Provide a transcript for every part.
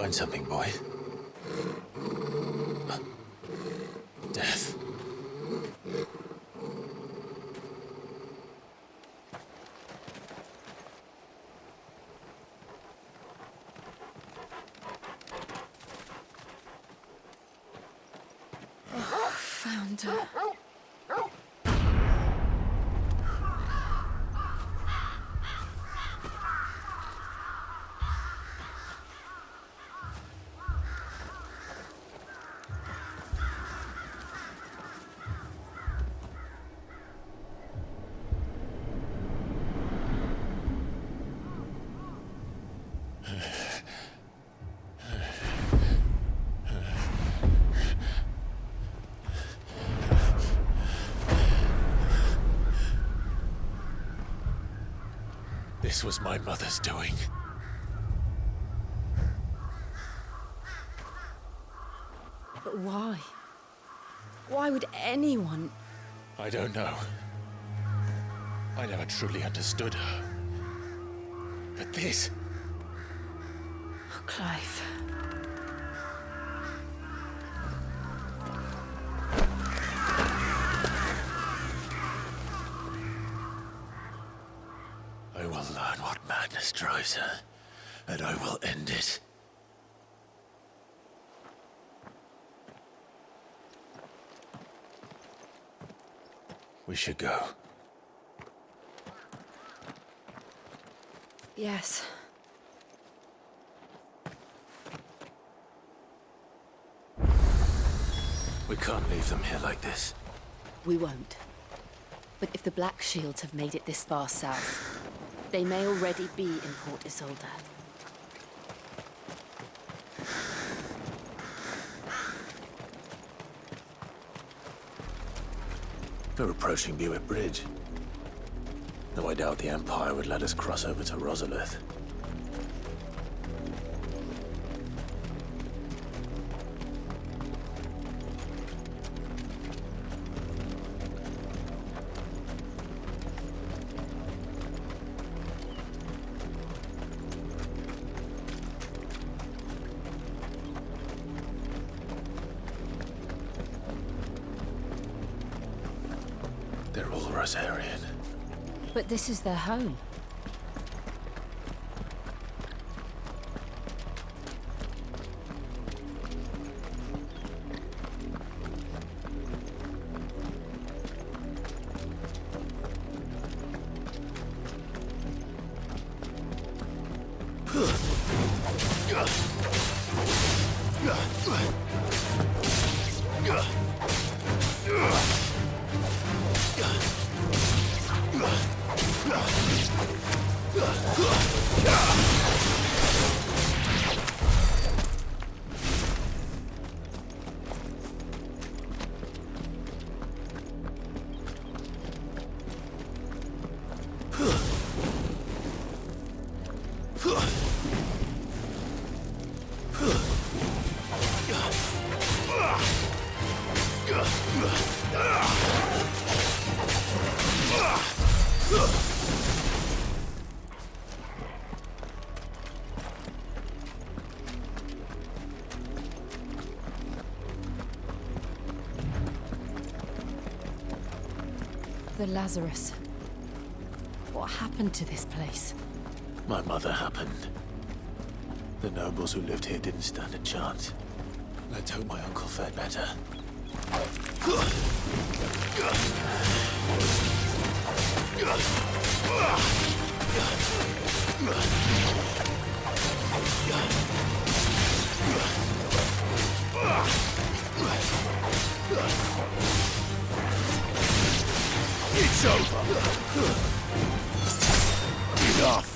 find something, boy. Death. Found her. This was my mother's doing. But why? Why would anyone... I don't know. I never truly understood her. But this... Oh, Clive. I will learn what madness drives her, and I will end it. We should go. Yes. We can't leave them here like this. We won't. But if the Black Shields have made it this far south, they may already be in Port Isolde. We're approaching Buick Bridge. Though I doubt the Empire would let us cross over to Rosalith. They're all Rosarian. But this is their home. The Lazarus. What happened to this place? My mother happened. The nobles who lived here didn't stand a chance. Let's hope my uncle fared better. It's over. Enough.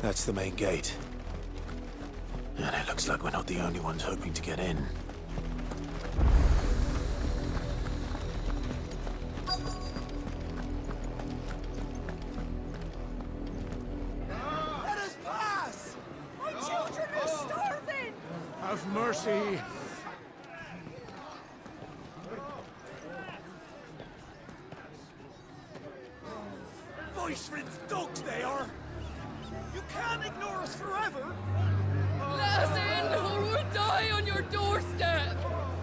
That's the main gate. And it looks like we're not the only ones hoping to get in. Let us pass! My children are starving! Have see. Voice-ridden dogs they are! You can't ignore us forever! Let us in, or we'll die on your doorstep!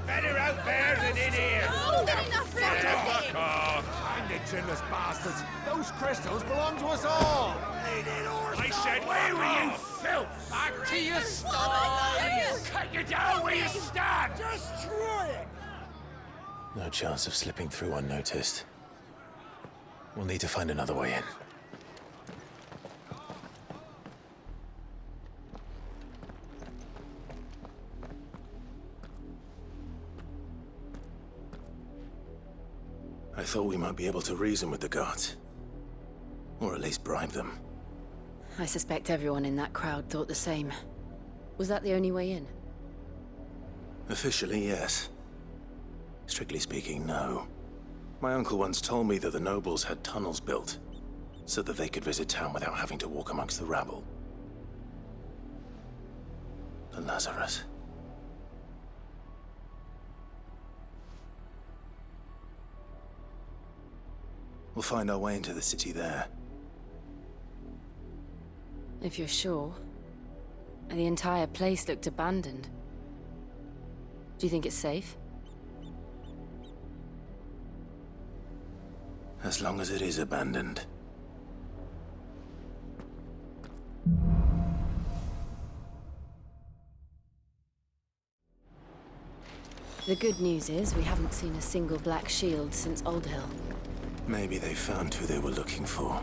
Better out there than in here. Oh, enough for Fuck off! Find it, chinless bastards. Those crystals belong to us all. I said, where were you, filth? Back to your stall. Cut you down where you stand. Just try it! No chance of slipping through unnoticed. We'll need to find another way in. I thought we might be able to reason with the guards. Or at least bribe them. I suspect everyone in that crowd thought the same. Was that the only way in? Officially, yes. Strictly speaking, no. My uncle once told me that the nobles had tunnels built, so that they could visit town without having to walk amongst the rabble. The Lazarus. We'll find our way into the city there. If you're sure. The entire place looked abandoned. Do you think it's safe? As long as it is abandoned. The good news is we haven't seen a single black shield since Old Hill. Maybe they found who they were looking for.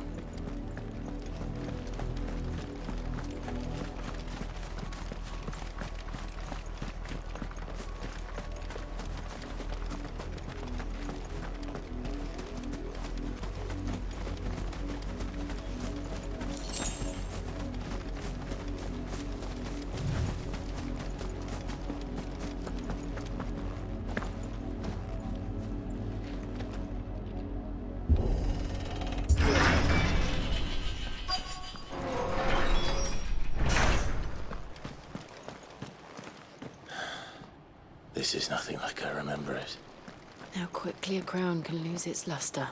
This is nothing like I remember it. How quickly a crown can lose its luster.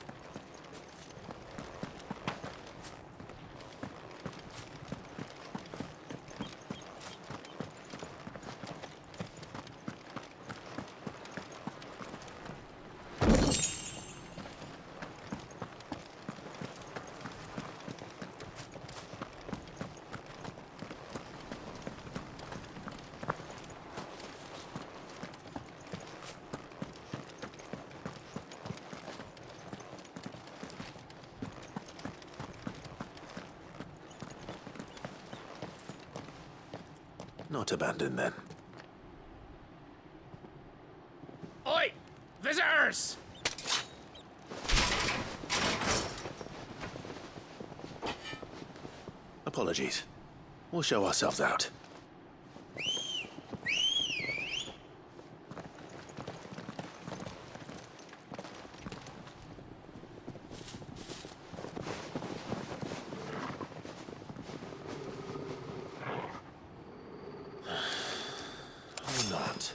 Not abandoned, then. Oi! Visitors! Apologies. We'll show ourselves out. Or not.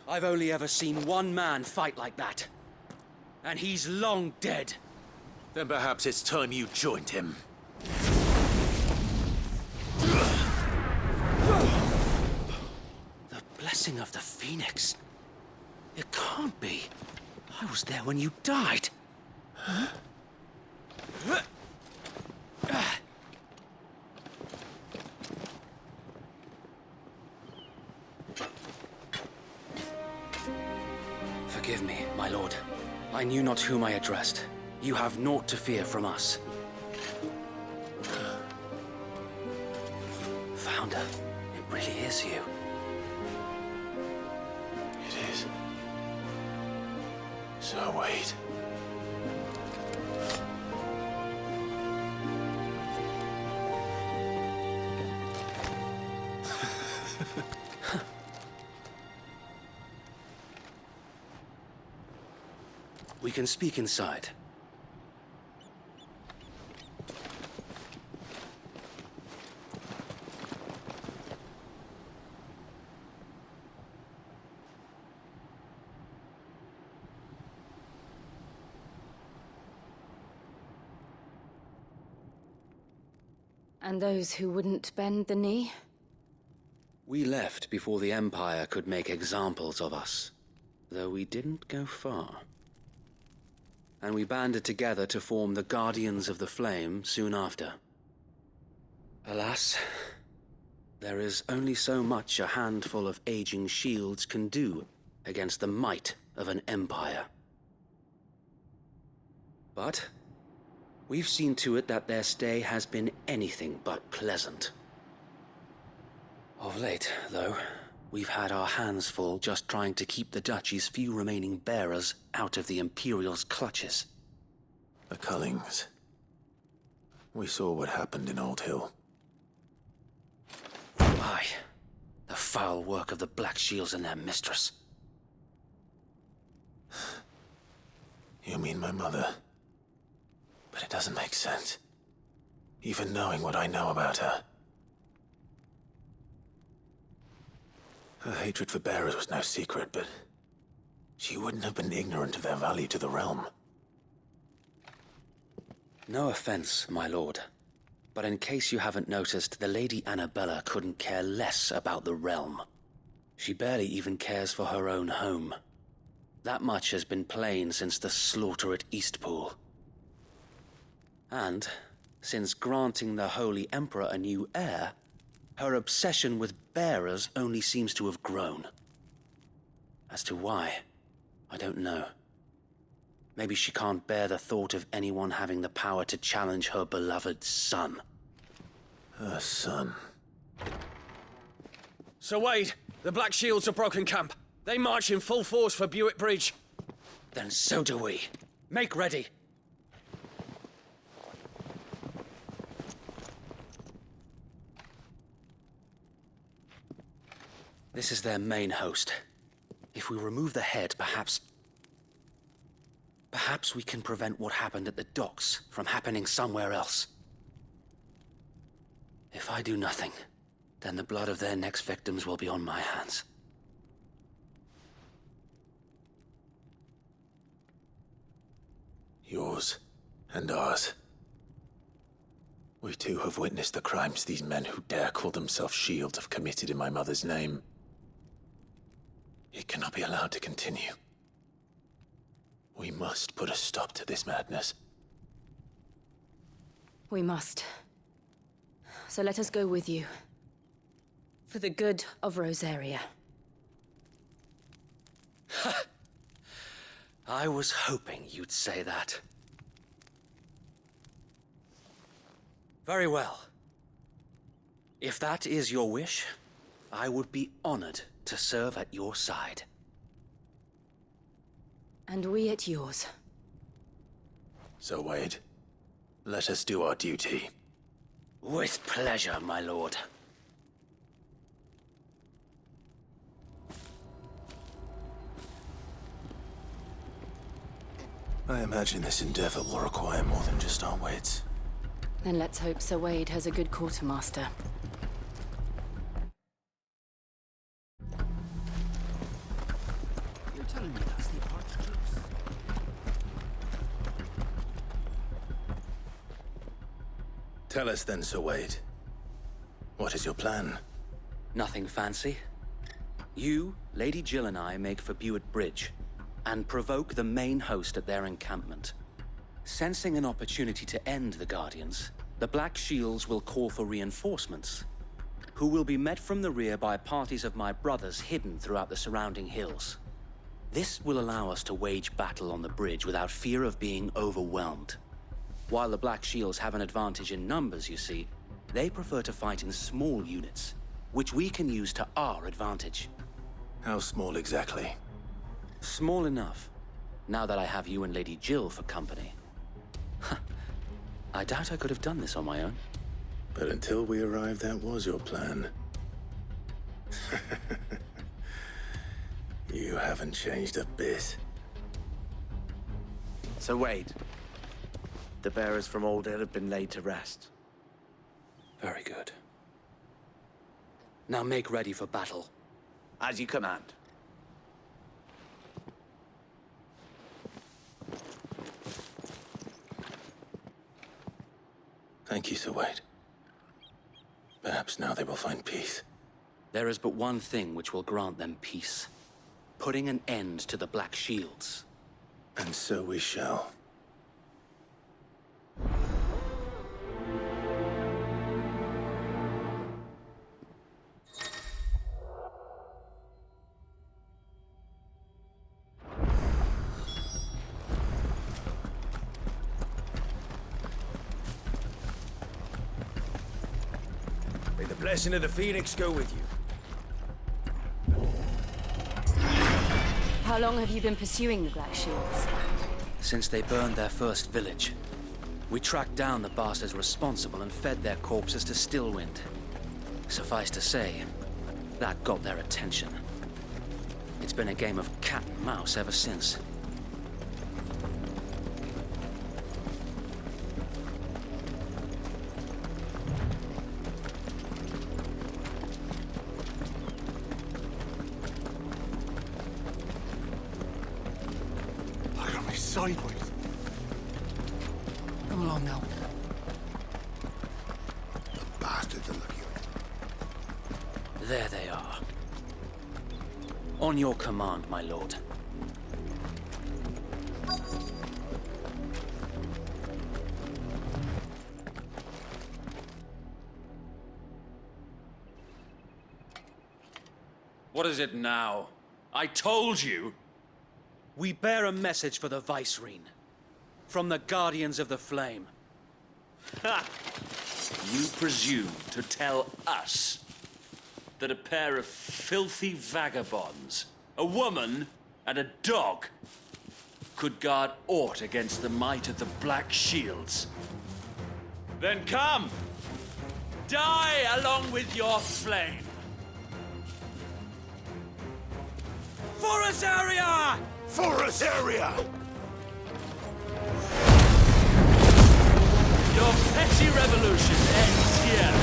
I've only ever seen one man fight like that. And he's long dead. Then perhaps it's time you joined him. The blessing of the Phoenix. It can't be. I was there when you died. Forgive me, my lord. I knew not whom I addressed. You have naught to fear from us. Founder, it really is you. It is. So wait. We can speak inside. And those who wouldn't bend the knee? We left before the Empire could make examples of us, though we didn't go far. And we banded together to form the Guardians of the Flame soon after. Alas, there is only so much a handful of aging shields can do against the might of an empire. But we've seen to it that their stay has been anything but pleasant. Of late, though, we've had our hands full just trying to keep the Duchy's few remaining bearers out of the Imperial's clutches. The Cullings. We saw what happened in Old Hill. Aye, the foul work of the Black Shields and their mistress. You mean my mother? But it doesn't make sense. Even knowing what I know about her. Her hatred for bearers was no secret, but she wouldn't have been ignorant of their value to the realm. No offense, my lord, but in case you haven't noticed, the Lady Annabella couldn't care less about the realm. She barely even cares for her own home. That much has been plain since the slaughter at Eastpool. And, since granting the Holy Emperor a new heir, her obsession with bearers only seems to have grown. As to why, I don't know. Maybe she can't bear the thought of anyone having the power to challenge her beloved son. Her son. Sir Wade, the Black Shields have broken camp. They march in full force for Buick Bridge. Then so do we. Make ready. This is their main host. If we remove the head, perhaps we can prevent what happened at the docks from happening somewhere else. If I do nothing, then the blood of their next victims will be on my hands. Yours and ours. We too have witnessed the crimes these men who dare call themselves shields have committed in my mother's name. It cannot be allowed to continue. We must put a stop to this madness. We must. So let us go with you. For the good of Rosaria. I was hoping you'd say that. Very well. If that is your wish, I would be honored to serve at your side. And we at yours. So, Wade, let us do our duty. With pleasure, my lord. I imagine this endeavor will require more than just our wits. Then let's hope Sir Wade has a good quartermaster. You're telling me that's the Archduke's? Tell us then, Sir Wade. What is your plan? Nothing fancy. You, Lady Jill and I make for Buett Bridge, and provoke the main host at their encampment. Sensing an opportunity to end the Guardians, the Black Shields will call for reinforcements, who will be met from the rear by parties of my brothers hidden throughout the surrounding hills. This will allow us to wage battle on the bridge without fear of being overwhelmed. While the Black Shields have an advantage in numbers, you see, they prefer to fight in small units, which we can use to our advantage. How small exactly? Small enough, now that I have you and Lady Jill for company. I doubt I could have done this on my own. But until we arrived, that was your plan. You haven't changed a bit. So Wade, the bearers from Aldale have been laid to rest. Very good. Now make ready for battle. As you command. Thank you, Sir Wade. Perhaps now they will find peace. There is but one thing which will grant them peace. Putting an end to the Black Shields. And so we shall. May the blessing of the Phoenix go with you. How long have you been pursuing the Black Shields? Since they burned their first village, we tracked down the bastards responsible and fed their corpses to Stillwind. Suffice to say, that got their attention. It's been a game of cat and mouse ever since. Look at me sideways. Come along now. The bastards are looking at There they are. On your command, my lord. What is it now? I told you! We bear a message for the Vicereine. From the Guardians of the Flame. You presume to tell us that a pair of filthy vagabonds, a woman and a dog, could guard aught against the might of the Black Shields? Then come! Die along with your flame! For Azaria! For us area! Your petty revolution ends here.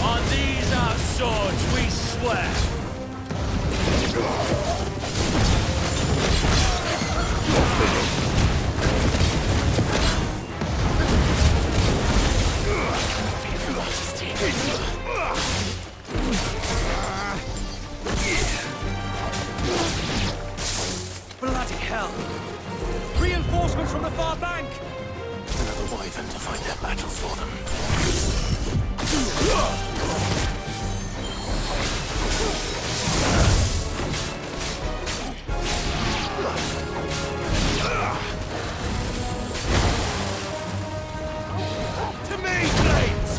On these our swords we swear. Bloody hell! Reinforcements from the far bank! Another wyvern to fight their battles for them. To me, blades!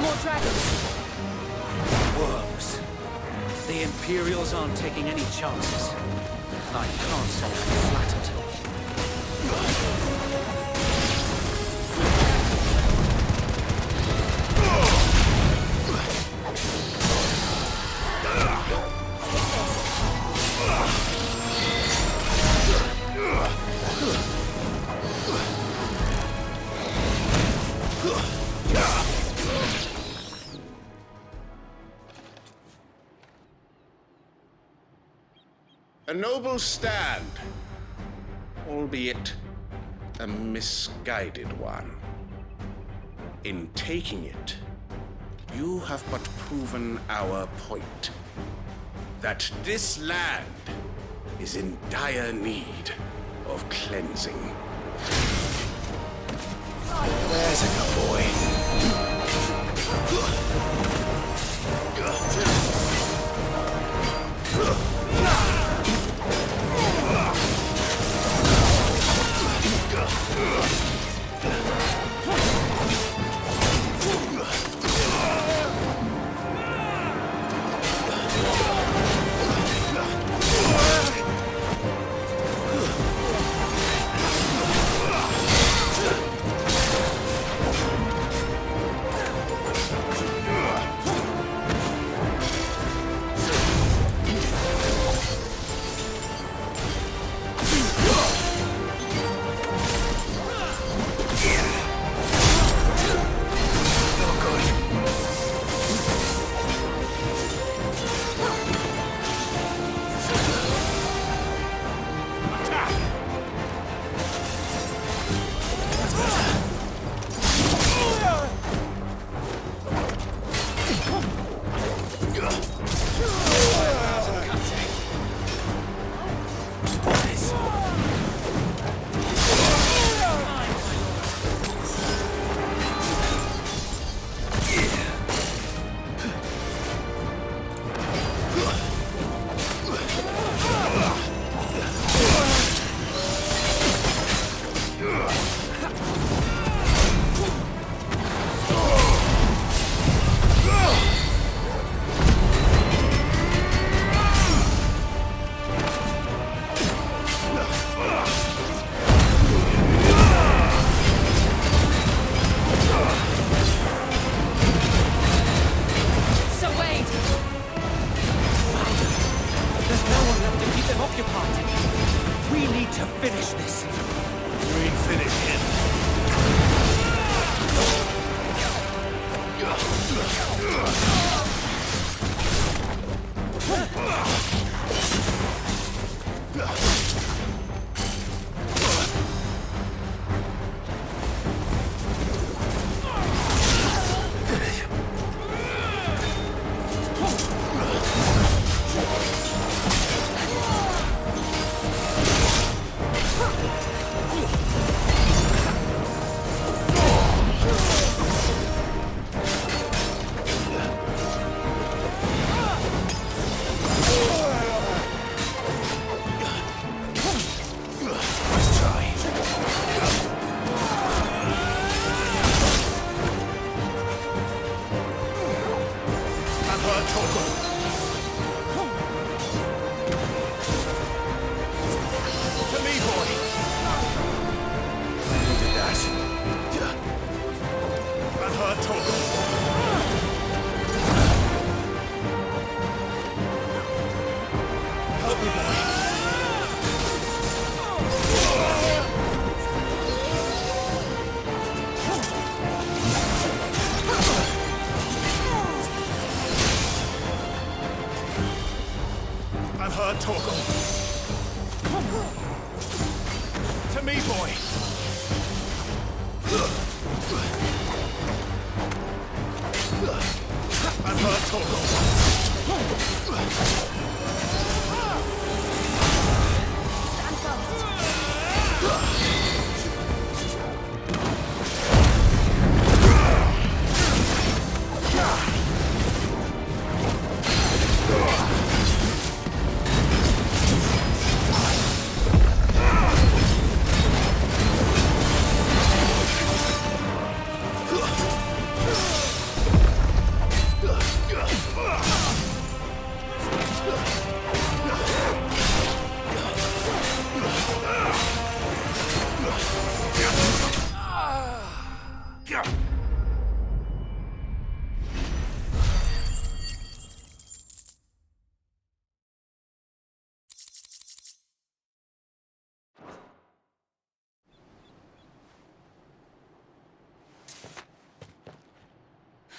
More dragons! Worms. The Imperials aren't taking any chances. I can't say I'm flattered. A noble stand, albeit a misguided one. In taking it, you have but proven our point. That this land is in dire need of cleansing. There's a good boy.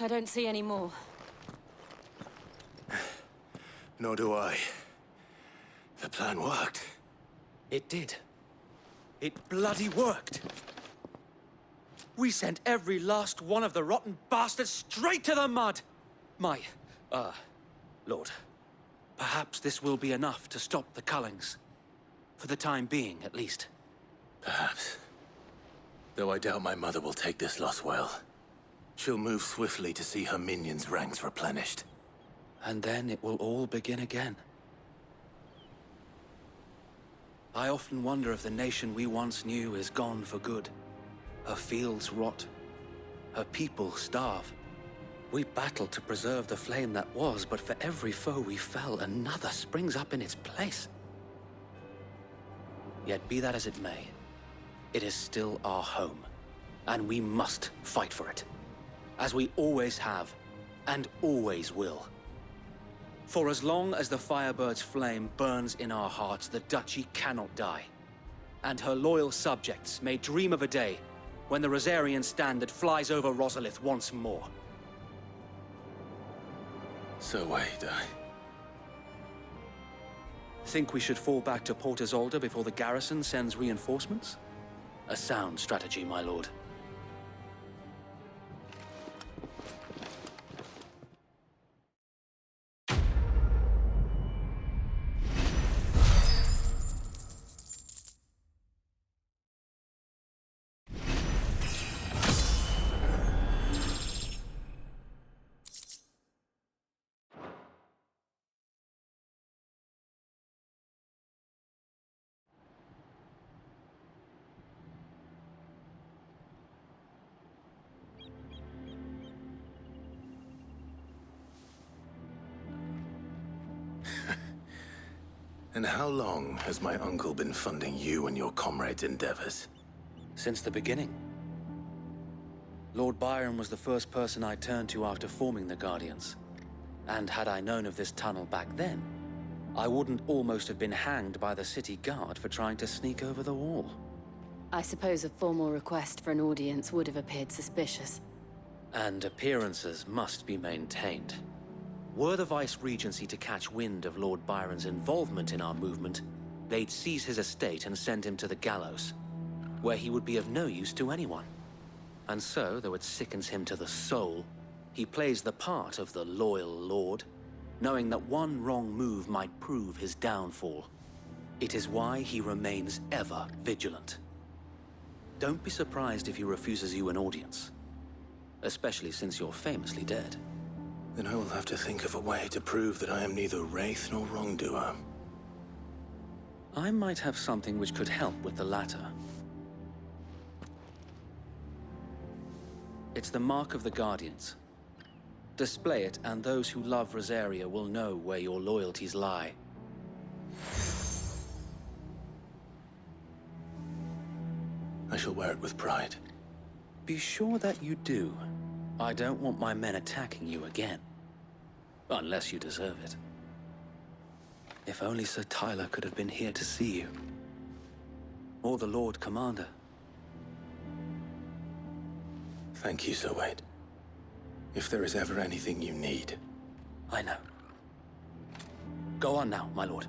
I don't see any more. Nor do I. The plan worked. It did. It bloody worked. We sent every last one of the rotten bastards straight to the mud! Lord, perhaps this will be enough to stop the Cullings. For the time being, at least. Perhaps. Though I doubt my mother will take this loss well. She'll move swiftly to see her minions' ranks replenished. And then it will all begin again. I often wonder if the nation we once knew is gone for good. Her fields rot. Her people starve. We battled to preserve the flame that was, but for every foe we fell, another springs up in its place. Yet be that as it may, it is still our home, and we must fight for it, as we always have, and always will. For as long as the Firebird's flame burns in our hearts, the Duchy cannot die, and her loyal subjects may dream of a day when the Rosarian standard flies over Rosalith once more. So wait, Think we should fall back to Port Isolde before the garrison sends reinforcements? A sound strategy, my lord. And how long has my uncle been funding you and your comrades' endeavors? Since the beginning. Lord Byron was the first person I turned to after forming the Guardians. And had I known of this tunnel back then, I wouldn't almost have been hanged by the city guard for trying to sneak over the wall. I suppose a formal request for an audience would have appeared suspicious. And appearances must be maintained. Were the Vice-Regency to catch wind of Lord Byron's involvement in our movement, they'd seize his estate and send him to the gallows, where he would be of no use to anyone. And so, though it sickens him to the soul, he plays the part of the loyal lord, knowing that one wrong move might prove his downfall. It is why he remains ever vigilant. Don't be surprised if he refuses you an audience, especially since you're famously dead. Then I will have to think of a way to prove that I am neither wraith nor wrongdoer. I might have something which could help with the latter. It's the mark of the Guardians. Display it, and those who love Rosaria will know where your loyalties lie. I shall wear it with pride. Be sure that you do. I don't want my men attacking you again. Unless you deserve it. If only Sir Tyler could have been here to see you. Or the Lord Commander. Thank you, Sir Wade. If there is ever anything you need. I know. Go on now, my lord.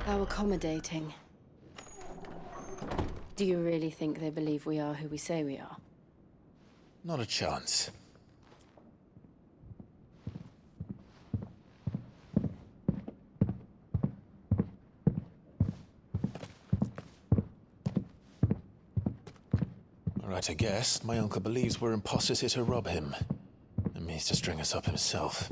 How accommodating. Do you really think they believe we are who we say we are? Not a chance. Right, I guess. My uncle believes we're imposters here to rob him. And means to string us up himself.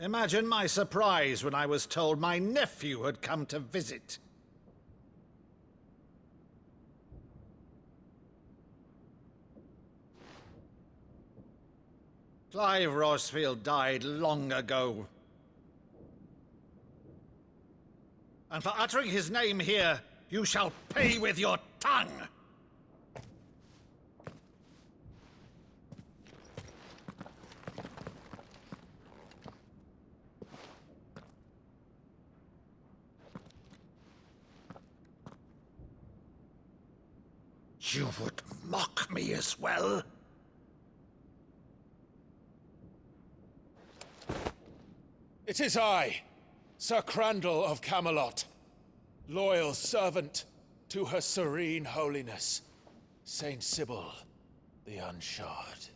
Imagine my surprise when I was told my nephew had come to visit. Clive Rosfield died long ago. And for uttering his name here, you shall pay with your tongue! You would mock me as well? It is I, Sir Crandall of Camelot, loyal servant to Her Serene Holiness, Saint Sybil the Unshod.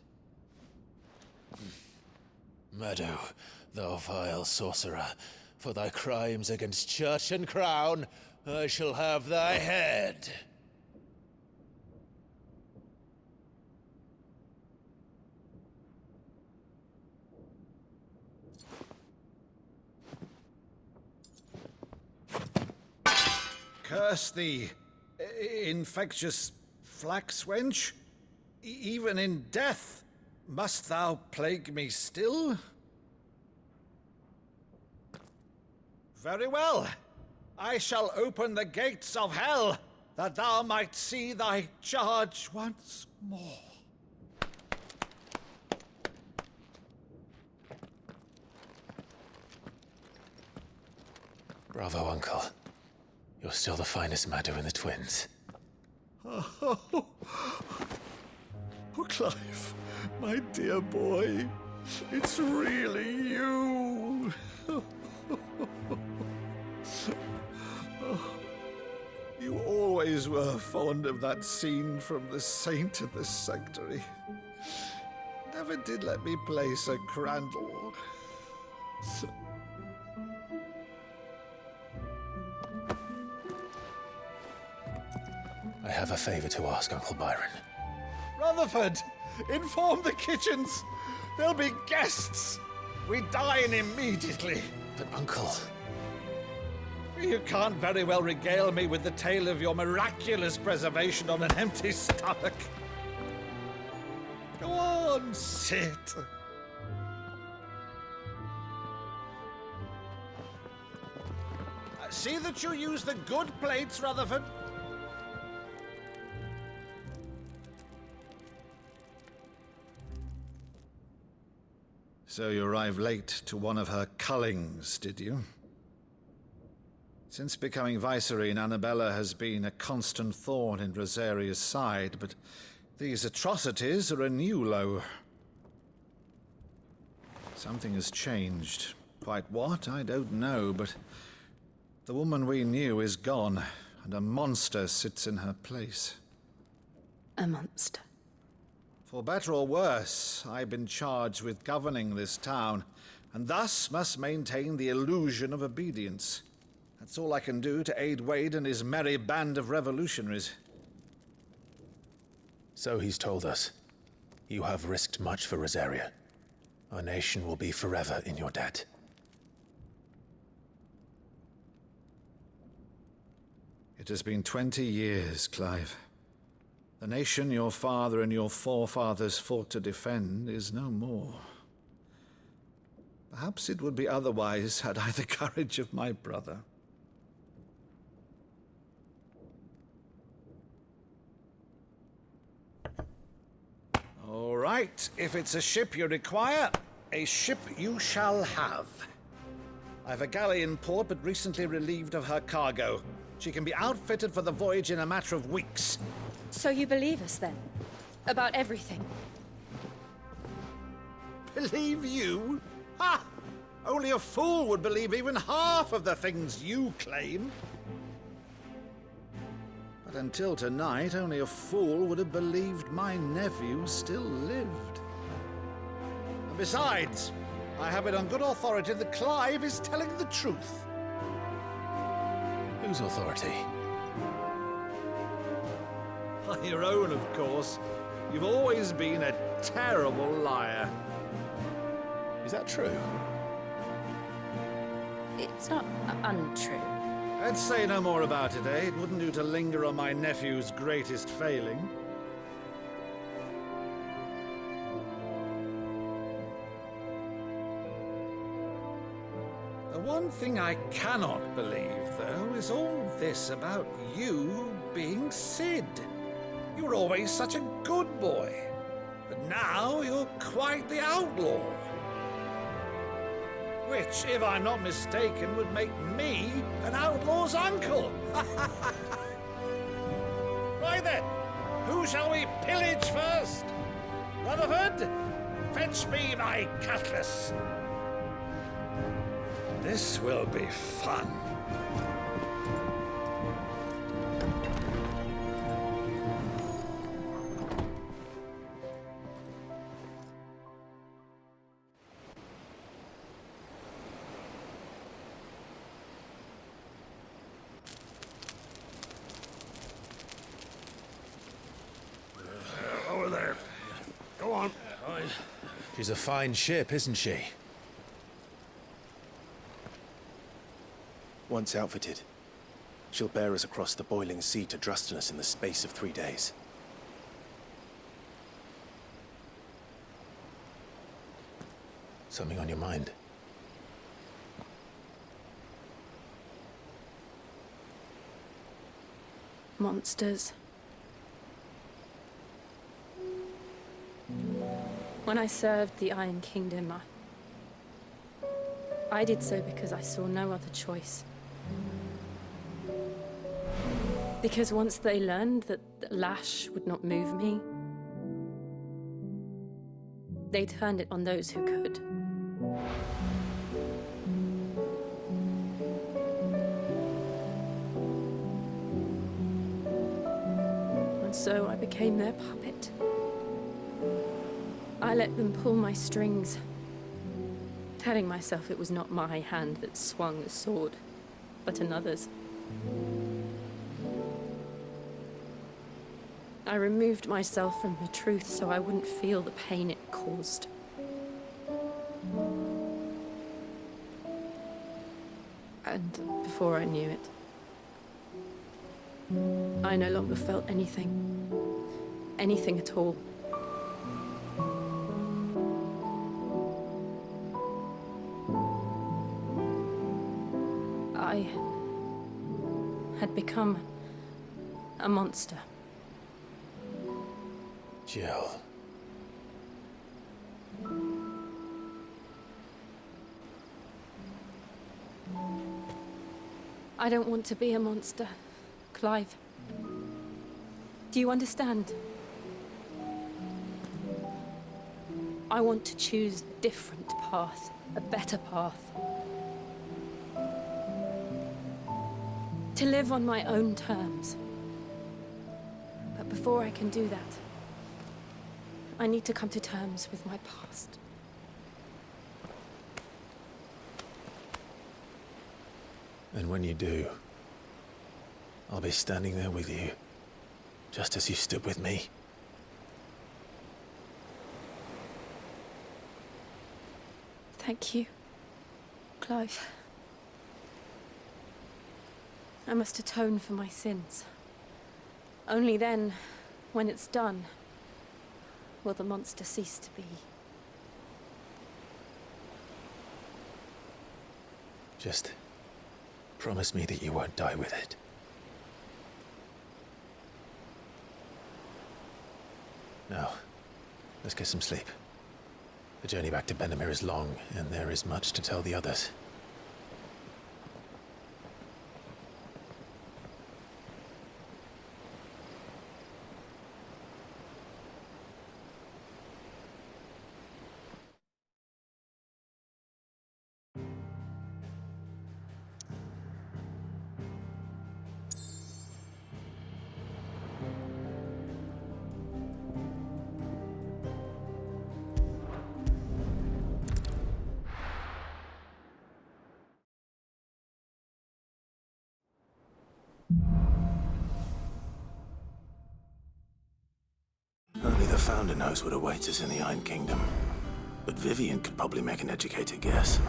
Meadow, thou vile sorcerer, for thy crimes against church and crown, I shall have thy head. Curse thee, infectious flax wench. Even in death, must thou plague me still? Very well. I shall open the gates of hell, that thou might see thy charge once more. Bravo, Uncle. You're still the finest Maddu in the twins. Oh, Clive, my dear boy, it's really you. You always were fond of that scene from The Saint and the Sanctuary. Never did let me play Sir Crandall. I have a favor to ask, Uncle Byron. Rutherford, inform the kitchens. There'll be guests. We dine immediately. But, Uncle... You can't very well regale me with the tale of your miraculous preservation on an empty stomach. Go on, sit. See that you use the good plates, Rutherford. So you arrived late to one of her cullings, did you? Since becoming Vicereine, Annabella has been a constant thorn in Rosaria's side, but these atrocities are a new low. Something has changed. Quite what, I don't know, but the woman we knew is gone, and a monster sits in her place. A monster. For better or worse, I've been charged with governing this town, and thus must maintain the illusion of obedience. That's all I can do to aid Wade and his merry band of revolutionaries. So he's told us. You have risked much for Rosaria. Our nation will be forever in your debt. It has been 20 years, Clive. The nation your father and your forefathers fought to defend is no more. Perhaps it would be otherwise had I the courage of my brother. All right, if it's a ship you require, a ship you shall have. I've a galley in port, but recently relieved of her cargo. She can be outfitted for the voyage in a matter of weeks. So you believe us, then? About everything? Believe you? Ha! Only a fool would believe even half of the things you claim. But until tonight, only a fool would have believed my nephew still lived. And besides, I have it on good authority that Clive is telling the truth. Whose authority? Your own, of course. You've always been a terrible liar. Is that true? It's not untrue. Let's say no more about it, eh? It wouldn't do to linger on my nephew's greatest failing. The one thing I cannot believe, though, is all this about you being Sid. You were always such a good boy, but now you're quite the outlaw. Which, if I'm not mistaken, would make me an outlaw's uncle. Right then, who shall we pillage first? Rutherford, fetch me my cutlass. This will be fun. Over there. Go on. She's a fine ship, isn't she? Once outfitted, she'll bear us across the boiling sea to Drustinus in the space of 3 days. Something on your mind? Monsters. When I served the Iron Kingdom, I did so because I saw no other choice. Because once they learned that the lash would not move me, they turned it on those who could. And so I became their puppet. I let them pull my strings, telling myself it was not my hand that swung the sword, but another's. I removed myself from the truth so I wouldn't feel the pain it caused. And before I knew it, I no longer felt anything. Anything at all. I had become a monster. Jill. I don't want to be a monster, Clive. Do you understand? I want to choose a different path, a better path. To live on my own terms. But before I can do that, I need to come to terms with my past. And when you do, I'll be standing there with you, just as you stood with me. Thank you, Clive. I must atone for my sins. Only then, when it's done, will the monster cease to be. Just promise me that you won't die with it. Now, let's get some sleep. The journey back to Benamir is long, and there is much to tell the others. Only the Founder knows what awaits us in the Iron Kingdom. But Vivian could probably make an educated guess.